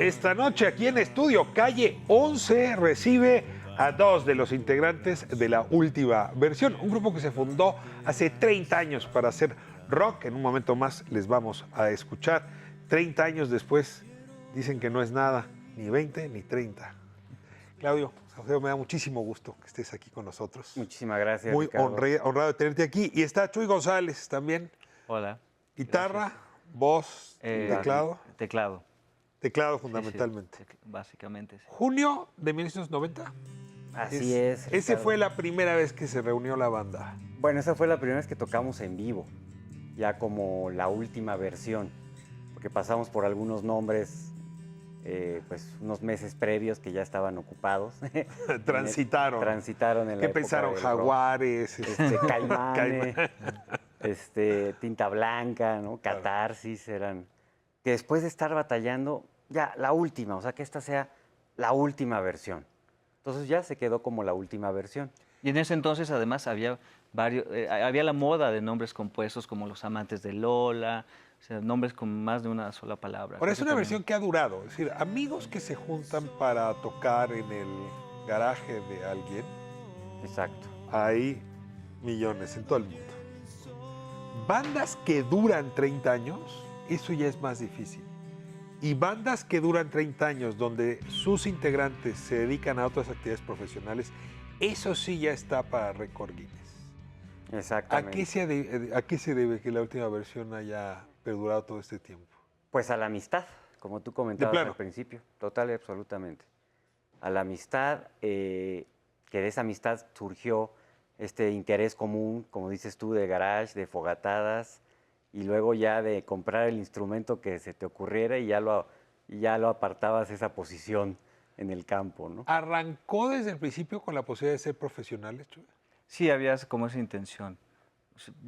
Esta noche aquí en estudio, Calle 11 recibe a dos de los integrantes de La Última Versión, un grupo que se fundó hace 30 años para hacer rock. En un momento más les vamos a escuchar. 30 años después dicen que no es nada, ni 20 ni 30. Claudio, me da muchísimo gusto que estés aquí con nosotros. Muchísimas gracias, Muy Ricardo. honrado de tenerte aquí. Y está Chuy González también. Hola. Guitarra, Gracias. voz, teclado. Teclado. Teclado fundamentalmente. Sí, básicamente, sí. Junio de 1990. Así es. Ese Ricardo. fue la primera vez que se reunió la banda. Bueno, esa fue la primera vez que tocamos en vivo, ya como La Última Versión, porque pasamos por algunos nombres, pues unos meses previos que ya estaban ocupados. Transitaron. Transitaron en la ¿Qué época pensaron? del rock. Jaguares. Caimane, Tinta Blanca, ¿no? Catarsis, eran... Que después de estar batallando, ya, la última, o sea, que esta sea la última versión. Entonces ya se quedó como La Última Versión. Y en ese entonces, además, había había la moda de nombres compuestos como Los Amantes de Lola, o sea, nombres con más de una sola palabra. Ahora, es Creo una que versión que ha durado. Es decir, amigos que se juntan para tocar en el garaje de alguien, Exacto. hay millones en todo el mundo. Bandas que duran 30 años, eso ya es más difícil. Y bandas que duran 30 años, donde sus integrantes se dedican a otras actividades profesionales, eso sí ya está para récord Guinness. Exactamente. ¿A qué se debe que La Última Versión haya perdurado todo este tiempo? Pues a la amistad, como tú comentabas plano. al principio, total y absolutamente. A la amistad, que de esa amistad surgió este interés común, como dices tú, de garage, de fogatadas, y luego ya de comprar el instrumento que se te ocurriera y ya lo apartabas esa posición en el campo, ¿no? ¿Arrancó desde el principio con la posibilidad de ser profesionales, Chuy? sí había como esa intención.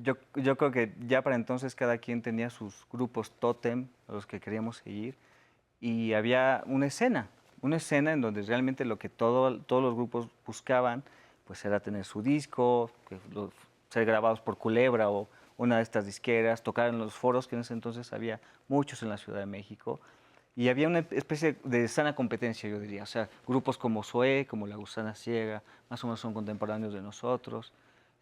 Yo creo que ya para entonces cada quien tenía sus grupos tótem, a los que queríamos seguir, y había una escena en donde realmente lo que todos los grupos buscaban pues era tener su disco, ser grabados por Culebra o una de estas disqueras, tocar en los foros, que en ese entonces había muchos en la Ciudad de México, y había una especie de sana competencia, yo diría. O sea, grupos como Zoé, como La Gusana Ciega, más o menos son contemporáneos de nosotros.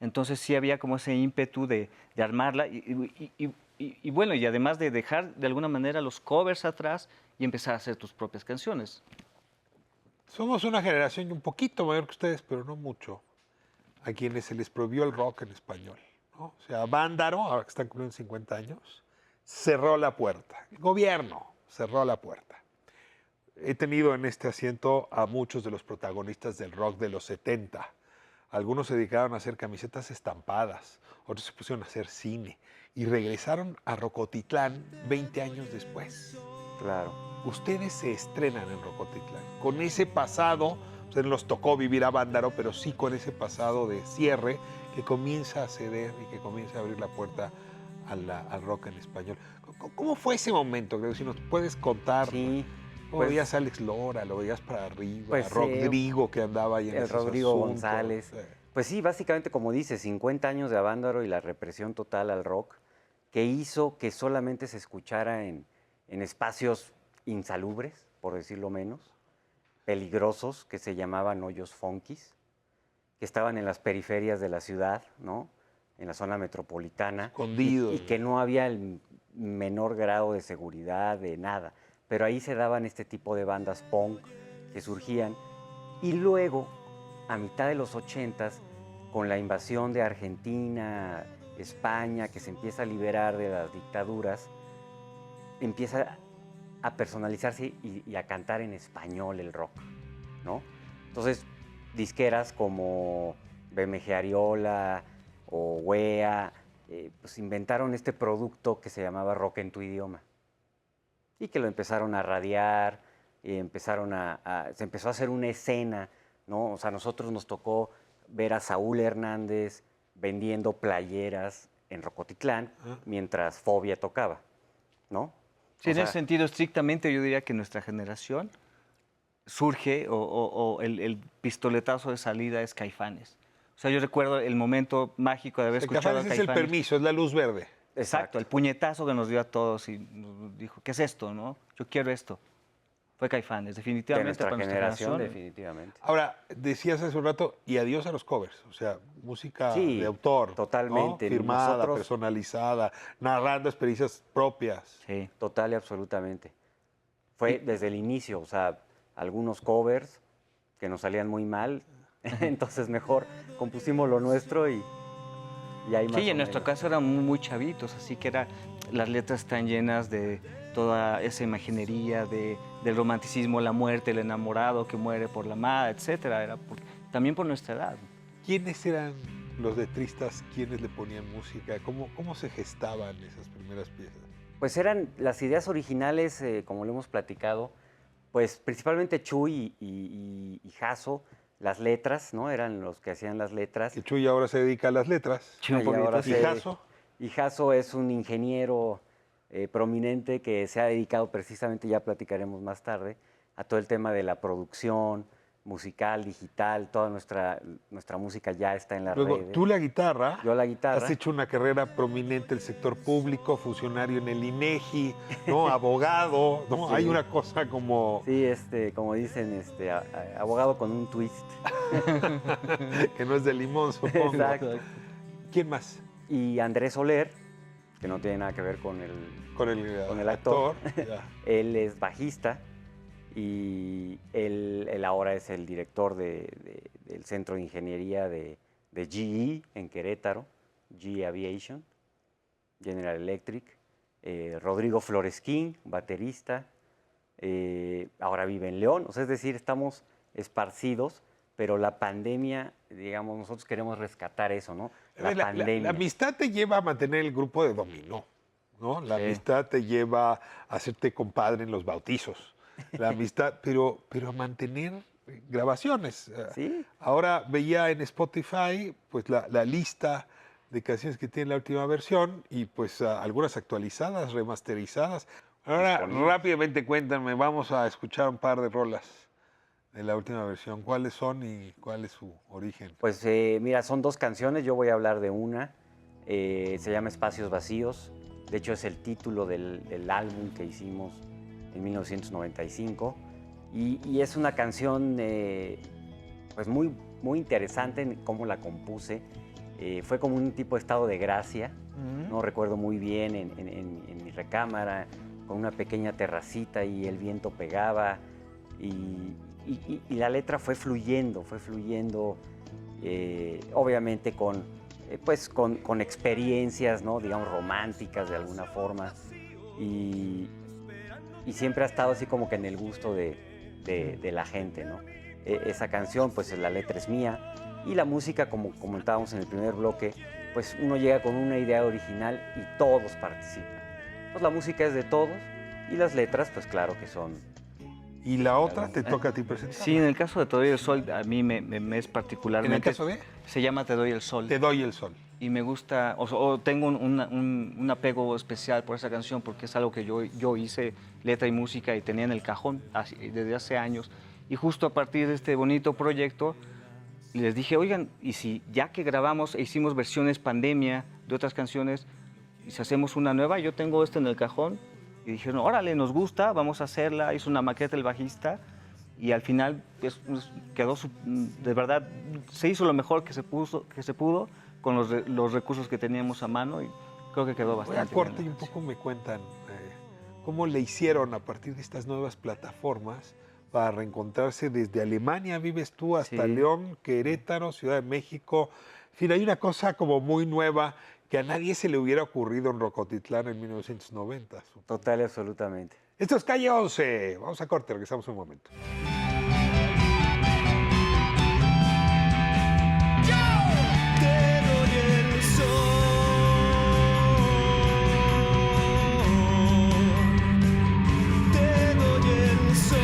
Entonces sí había como ese ímpetu de armarla y bueno, y además de dejar de alguna manera los covers atrás y empezar a hacer tus propias canciones. Somos una generación un poquito mayor que ustedes, pero no mucho, a quienes se les prohibió el rock en español, ¿no? O sea, Vándaro, ahora que están cumpliendo 50 años, cerró la puerta. El gobierno cerró la puerta. He tenido en este asiento a muchos de los protagonistas del rock de los 70. Algunos se dedicaron a hacer camisetas estampadas, otros se pusieron a hacer cine y regresaron a Rocotitlán 20 años después. Claro. Ustedes se estrenan en Rocotitlán, con ese pasado, pues nos tocó vivir a Vándaro, pero sí con ese pasado de cierre que comienza a ceder y que comienza a abrir la puerta al rock en español. ¿Cómo fue ese momento? Creo, si nos puedes contar. Sí. ¿Cómo veías a Alex Lora? ¿Lo veías para arriba? Pues, a Rodrigo, que andaba ahí en el esos Rodrigo asuntos. González. Pues sí, básicamente como dices, 50 años de Avándaro y la represión total al rock, que hizo que solamente se escuchara en espacios insalubres, por decirlo menos, peligrosos, que se llamaban hoyos funkis, que estaban en las periferias de la ciudad, ¿no? En la zona metropolitana. Escondidos. Y que no había el menor grado de seguridad, de nada. Pero ahí se daban este tipo de bandas punk que surgían. Y luego, a mitad de los 80s, con la invasión de Argentina, España, que se empieza a liberar de las dictaduras, empieza a personalizarse y a cantar en español el rock, ¿no? Entonces, disqueras como BMG Ariola o WEA, pues inventaron este producto que se llamaba Rock en tu Idioma y que lo empezaron a radiar, se empezó a hacer una escena, ¿no? O sea, a nosotros nos tocó ver a Saúl Hernández vendiendo playeras en Rocotitlán mientras Fobia tocaba, ¿no? Sí, en ese sentido, estrictamente yo diría que nuestra generación surge o el pistoletazo de salida es Caifanes. O sea, yo recuerdo el momento mágico de haber escuchado a Caifanes Caifanes. es el permiso, es la luz verde. Exacto, el puñetazo que nos dio a todos y nos dijo, ¿qué es esto, no? Yo quiero esto. Fue Caifanes, De definitivamente nuestra para generación, definitivamente. Ahora, decías hace un rato, y adiós a los covers, o sea, música Sí, de autor, ¿no? totalmente. Firmada, Nosotros- personalizada, narrando experiencias propias. Sí. Total y absolutamente. Fue desde el inicio, o sea, algunos covers que nos salían muy mal, entonces mejor compusimos lo nuestro y ahí más Sí, o en nuestro menos. caso eran muy chavitos, así que las letras están llenas de toda esa imaginería del romanticismo, la muerte, el enamorado que muere por la amada, etcétera. También por nuestra edad. ¿Quiénes eran los letristas? ¿Quiénes le ponían música? ¿Cómo se gestaban esas primeras piezas? Pues eran las ideas originales, como lo hemos platicado, pues principalmente Chuy y Jasso, las letras, ¿no? Eran los que hacían las letras. Que Chuy ahora se dedica a las letras. Sí, un Y poquito ahora así. ¿Y se- Jasso? Y Jasso es un ingeniero prominente que se ha dedicado precisamente, ya platicaremos más tarde, a todo el tema de la producción musical, digital, toda nuestra música ya está en las Luego, redes. tú la guitarra. Yo la guitarra. Has hecho una carrera prominente en el sector público, funcionario en el INEGI, ¿no? Abogado, ¿no? Sí. Hay una cosa como Sí, como dicen, abogado con un twist. que no es de limón, supongo. Exacto. ¿Quién más? Y Andrés Soler, que no tiene nada que ver con Con el, Con el actor. Ya. él es bajista y él ahora es el director del Centro de Ingeniería de GE en Querétaro, GE Aviation, General Electric. Rodrigo Floresquín, baterista, ahora vive en León. O sea, es decir, estamos esparcidos, pero la pandemia, digamos, nosotros queremos rescatar eso, ¿no? La amistad te lleva a mantener el grupo de dominó, ¿no? La Sí. amistad te lleva a hacerte compadre en los bautizos. La amistad, pero a mantener grabaciones. Sí. Ahora veía en Spotify pues la lista de canciones que tiene la última versión y pues algunas actualizadas, remasterizadas. Ahora Disponibles. rápidamente cuéntame, vamos a escuchar un par de rolas de la última versión. ¿Cuáles son y cuál es su origen? Pues mira, son dos canciones, yo voy a hablar de una. Se llama Espacios Vacíos. De hecho, es el título del álbum que hicimos en 1995. Y es una canción pues muy, muy interesante en cómo la compuse. Fue como un tipo de estado de gracia. No recuerdo muy bien en mi recámara, con una pequeña terracita y el viento pegaba. Y la letra fue fluyendo, obviamente pues con experiencias, ¿no? Digamos, románticas de alguna forma. Y siempre ha estado así como que en el gusto de la gente, ¿no? Esa canción, pues la letra es mía. Y la música, como comentábamos en el primer bloque, pues uno llega con una idea original y todos participan. Pues la música es de todos y las letras, pues claro que son. Y la otra te toca a ti presentar. Sí, en el caso de Te doy el sol, a mí me es particularmente... ¿En el caso de? Se llama Te doy el sol. Te doy el sol. Y me gusta, o tengo un apego especial por esa canción porque es algo que yo hice, letra y música, y tenía en el cajón desde hace años. Y justo a partir de este bonito proyecto, les dije, oigan, y si ya que grabamos e hicimos versiones pandemia de otras canciones, y si hacemos una nueva, yo tengo esta en el cajón. Y dijeron, órale, nos gusta, vamos a hacerla. Hizo una maqueta el bajista y al final quedó, de verdad, se hizo lo mejor que se pudo con los recursos que teníamos a mano y creo que quedó Voy a bastante corte y bien. un poco me cuentan cómo le hicieron a partir de estas nuevas plataformas para reencontrarse desde Alemania, vives tú, hasta Sí. León, Querétaro, Ciudad de México. En fin, hay una cosa como muy nueva que a nadie se le hubiera ocurrido en Rocotitlán en 1990. Total y absolutamente. Esto es Calle 11. Vamos a corte, regresamos un momento. Te doy el sol, te doy el sol.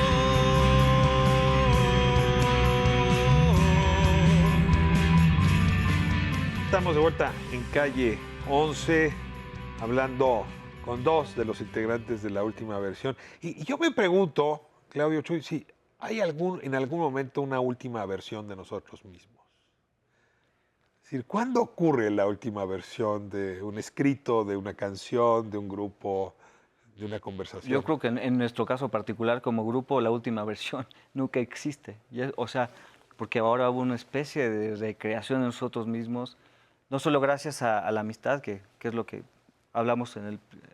Estamos de vuelta en Calle 11, hablando con dos de los integrantes de la última versión. Y yo me pregunto, Claudio Chuy, si hay en algún momento una última versión de nosotros mismos. Es decir, ¿cuándo ocurre la última versión de un escrito, de una canción, de un grupo? de una conversación. Yo creo que en nuestro caso particular, como grupo, la última versión nunca existe. O sea, porque ahora hubo una especie de recreación en nosotros mismos, no solo gracias a la amistad, que es lo que hablamos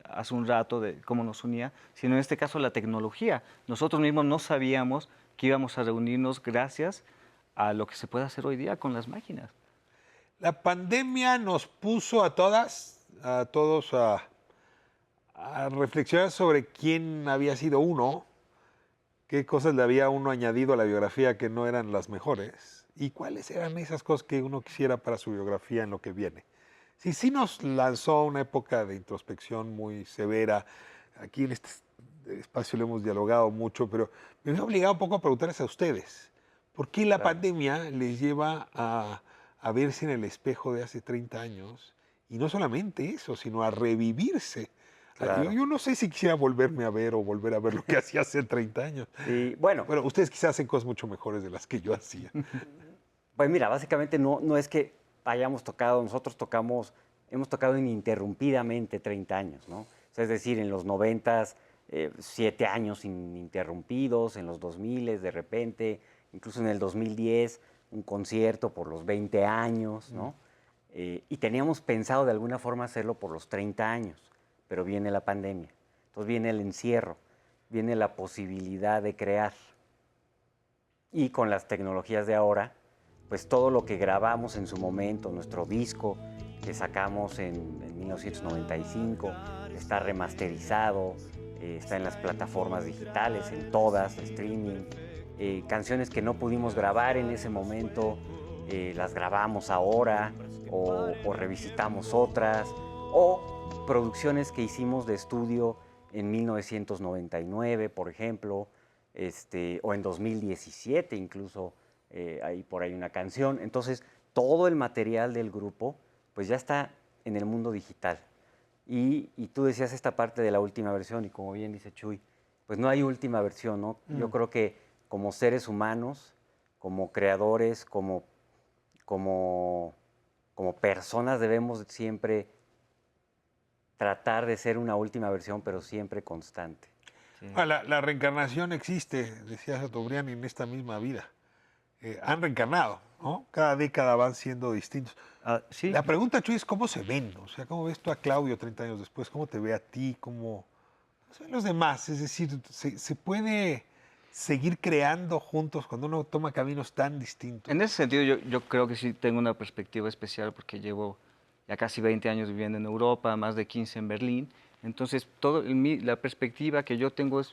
hace un rato de cómo nos unía, sino en este caso la tecnología. Nosotros mismos no sabíamos que íbamos a reunirnos gracias a lo que se puede hacer hoy día con las máquinas. La pandemia nos puso a todos a reflexionar sobre quién había sido uno, qué cosas le había uno añadido a la biografía que no eran las mejores y cuáles eran esas cosas que uno quisiera para su biografía en lo que viene. Sí nos lanzó a una época de introspección muy severa. Aquí en este espacio lo hemos dialogado mucho, pero me he obligado un poco a preguntarles a ustedes, ¿por qué la pandemia les lleva a verse en el espejo de hace 30 años? Y no solamente eso, sino a revivirse. Claro. Yo no sé si quisiera volverme a ver o volver a ver lo que hacía hace 30 años. Sí, bueno, Bueno, ustedes quizás hacen cosas mucho mejores de las que yo hacía. pues mira, básicamente no es que hayamos tocado, nosotros hemos tocado ininterrumpidamente 30 años, ¿no? O sea, es decir, en los 90s, 7 años ininterrumpidos, en los 2000 de repente, incluso en el 2010, un concierto por los 20 años, ¿no? Y teníamos pensado de alguna forma hacerlo por los 30 años, pero viene la pandemia, entonces viene el encierro, viene la posibilidad de crear. Y con las tecnologías de ahora, pues todo lo que grabamos en su momento, nuestro disco que sacamos en 1995, está remasterizado, está en las plataformas digitales, en todas, streaming. Canciones que no pudimos grabar en ese momento, las grabamos ahora o revisitamos otras, o producciones que hicimos de estudio en 1999, por ejemplo, o en 2017 incluso, hay por ahí una canción. Entonces, todo el material del grupo pues ya está en el mundo digital. Y tú decías esta parte de la última versión, y como bien dice Chuy, pues no hay última versión, ¿no? Yo creo que como seres humanos, como creadores, como personas debemos siempre tratar de ser una última versión, pero siempre constante. Sí. La reencarnación existe, decía Chateaubriand, en esta misma vida. Han reencarnado, ¿no? Cada década van siendo distintos. Sí, La pregunta, Chuy, es cómo se ven, o sea, ¿cómo ves tú a Claudio 30 años después? ¿Cómo te ve a ti? ¿Cómo se ven los demás? Es decir, ¿se puede seguir creando juntos cuando uno toma caminos tan distintos? en ese sentido yo creo que sí tengo una perspectiva especial porque llevo ya casi 20 años viviendo en Europa, más de 15 en Berlín. Entonces, la perspectiva que yo tengo es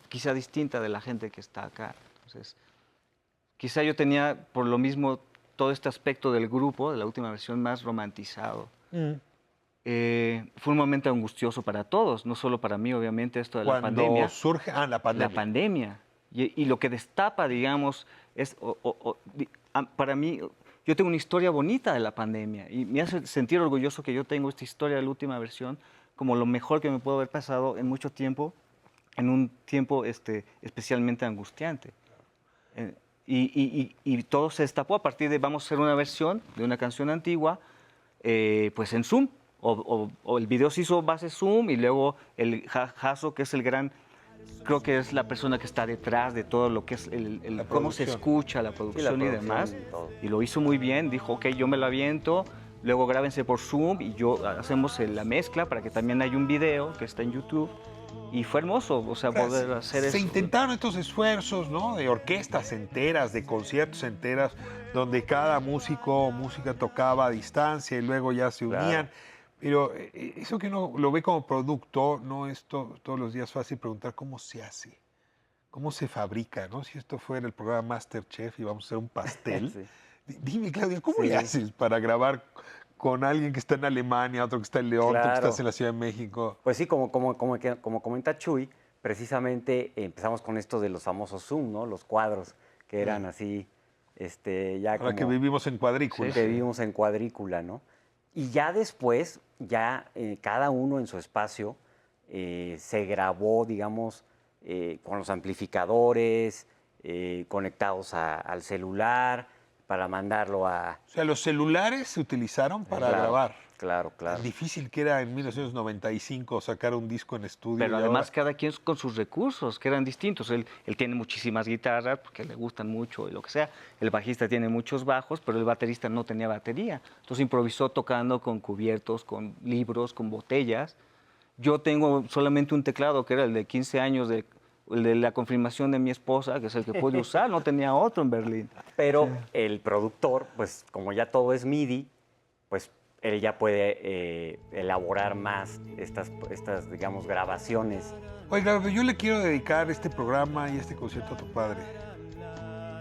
quizá distinta de la gente que está acá. Entonces, quizá yo tenía, por lo mismo, todo este aspecto del grupo, de la última versión, más romantizado. Fue un momento angustioso para todos, no solo para mí, obviamente, esto de la Cuando pandemia. surge, la pandemia. La pandemia. Y lo que destapa, digamos, es, para mí, yo tengo una historia bonita de la pandemia y me hace sentir orgulloso que yo tengo esta historia de la última versión como lo mejor que me pudo haber pasado en mucho tiempo, en un tiempo especialmente angustiante. Y todo se destapó a partir de vamos a hacer una versión de una canción antigua, pues en Zoom. O el video se hizo base Zoom y luego el Jaso, que es el gran, creo que es la persona que está detrás de todo lo que es cómo se escucha la producción y demás. Y lo hizo muy bien, dijo, ok, yo me lo aviento, luego grábense por Zoom y hacemos la mezcla para que también haya un video que está en YouTube. Y fue hermoso, o sea, poder hacer eso. Se intentaron estos esfuerzos, ¿no? De orquestas enteras, de conciertos enteras, donde cada músico o música tocaba a distancia y luego ya se unían. Pero eso que uno lo ve como producto, no es todos los días fácil preguntar cómo se hace, cómo se fabrica, ¿no? Si esto fuera el programa MasterChef y vamos a hacer un pastel. Sí. Dime, Claudia, ¿cómo le haces para grabar con alguien que está en Alemania, otro que está en León, otro que estás en la Ciudad de México? Pues sí, como comenta Chuy, precisamente empezamos con esto de los famosos Zoom, ¿no? Los cuadros que eran así, ya Ahora como... que vivimos en cuadrícula. Que vivimos en cuadrícula, ¿no? Y ya después, cada uno en su espacio, se grabó, digamos, con los amplificadores, conectados al celular, para mandarlo a... O sea, los celulares se utilizaron para Claro, grabar. Claro, claro. Difícil que era en 1995 sacar un disco en estudio. Pero y además ahora- cada quien con sus recursos, que eran distintos. Él tiene muchísimas guitarras, porque le gustan mucho y lo que sea. El bajista tiene muchos bajos, pero el baterista no tenía batería. Entonces improvisó tocando con cubiertos, con libros, con botellas. Yo tengo solamente un teclado, que era el de 15 años, el de la confirmación de mi esposa, que es el que pude usar. No tenía otro en Berlín. Pero el productor, pues como ya todo es MIDI, pues él ya puede elaborar más estas, digamos, grabaciones. Oiga, yo le quiero dedicar este programa y este concierto a tu padre.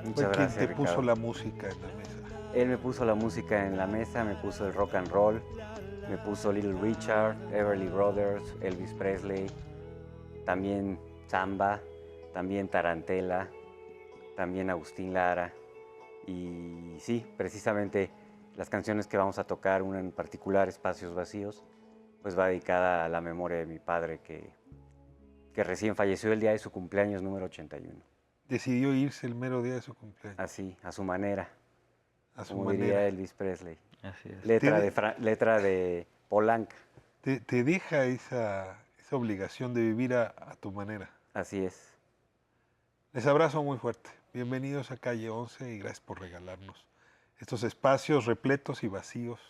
Muchas Fue quien gracias, te puso Ricardo. la música en la mesa. Él me puso la música en la mesa, me puso el rock and roll, me puso Little Richard, Everly Brothers, Elvis Presley, también samba, también tarantela, también Agustín Lara. Y sí, precisamente las canciones que vamos a tocar, una en particular, Espacios Vacíos, pues va dedicada a la memoria de mi padre que recién falleció el día de su cumpleaños número 81. Decidió irse el mero día de su cumpleaños. Así, a su manera, A su como manera. diría Elvis Presley. Así es. Letra de Polanca, Te deja esa obligación de vivir a tu manera. así es. Les abrazo muy fuerte. Bienvenidos a Calle 11 y gracias por regalarnos estos espacios repletos y vacíos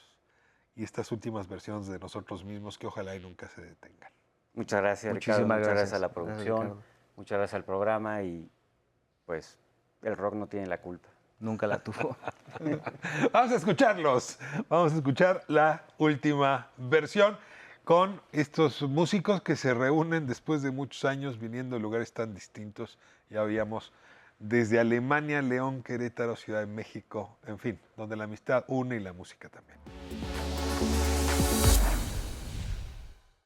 y estas últimas versiones de nosotros mismos que ojalá y nunca se detengan. Muchas gracias, Muchísimas Ricardo. Muchas gracias. gracias a la Gracias, producción. Ricardo. Muchas gracias al programa y pues el rock no tiene la culpa. Nunca la tuvo. Vamos a escucharlos. Vamos a escuchar la última versión con estos músicos que se reúnen después de muchos años viniendo de lugares tan distintos. Ya habíamos desde Alemania, León, Querétaro, Ciudad de México, en fin, donde la amistad une y la música también.